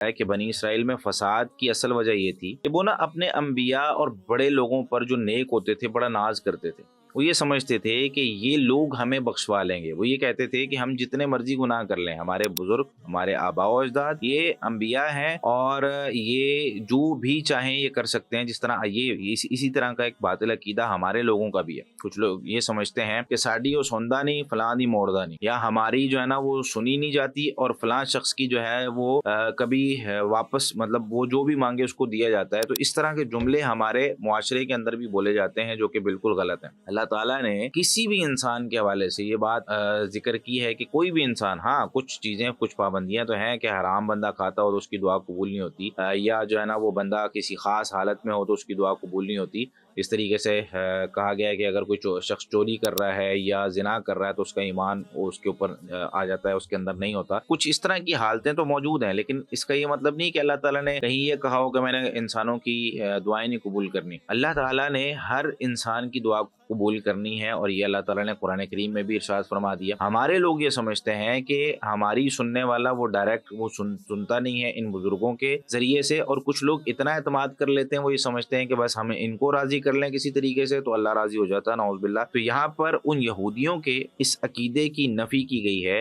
ہے کہ بنی اسرائیل میں فساد کی اصل وجہ یہ تھی کہ وہ نا اپنے انبیاء اور بڑے لوگوں پر جو نیک ہوتے تھے بڑا ناز کرتے تھے۔ وہ یہ سمجھتے تھے کہ یہ لوگ ہمیں بخشوا لیں گے۔ وہ یہ کہتے تھے کہ ہم جتنے مرضی گناہ کر لیں، ہمارے بزرگ، ہمارے آباء و اجداد یہ انبیاء ہیں اور یہ جو بھی چاہیں یہ کر سکتے ہیں۔ جس طرح یہ اسی طرح کا ایک باطل عقیدہ ہمارے لوگوں کا بھی ہے۔ کچھ لوگ یہ سمجھتے ہیں کہ ساڈی وہ سوندا نہیں، فلاں دی موڑدا نہیں، یا ہماری جو ہے نا وہ سنی نہیں جاتی اور فلاں شخص کی جو ہے وہ کبھی واپس مطلب وہ جو بھی مانگے اس کو دیا جاتا ہے۔ تو اس طرح کے جملے ہمارے معاشرے کے اندر بھی بولے جاتے ہیں جو کہ بالکل غلط ہیں۔ اللہ تعالیٰ نے کسی بھی انسان کے حوالے سے یہ بات ذکر کی ہے کہ کوئی بھی انسان، ہاں کچھ چیزیں کچھ پابندیاں تو ہیں کہ حرام بندہ کھاتا ہو تو اس کی دعا قبول نہیں ہوتی، یا جو ہے نا وہ بندہ کسی خاص حالت میں ہو تو اس کی دعا قبول نہیں ہوتی۔ اس طریقے سے کہا گیا ہے کہ اگر کوئی شخص چوری کر رہا ہے یا زنا کر رہا ہے تو اس کا ایمان اس کے اوپر آ جاتا ہے، اس کے اندر نہیں ہوتا۔ کچھ اس طرح کی حالتیں تو موجود ہیں، لیکن اس کا یہ مطلب نہیں کہ اللہ تعالیٰ نے کہیں یہ کہا ہو کہ میں نے انسانوں کی دعائیں نہیں قبول کرنی۔ اللہ تعالیٰ نے ہر انسان کی دعا قبول کرنی ہے، اور یہ اللہ تعالیٰ نے قرآن کریم میں بھی ارشاد فرما دیا۔ ہمارے لوگ یہ سمجھتے ہیں کہ ہماری سننے والا وہ ڈائریکٹ وہ سنتا نہیں ہے ان بزرگوں کے ذریعے سے، اور کچھ لوگ اتنا اعتماد کر لیتے ہیں، وہ یہ سمجھتے ہیں کہ بس ہم ان کو راضی کر لیں کسی طریقے سے تو اللہ راضی ہو جاتا ہے، نعوذ باللہ۔ تو یہاں پر ان یہودیوں کے اس عقیدے کی نفی کی گئی ہے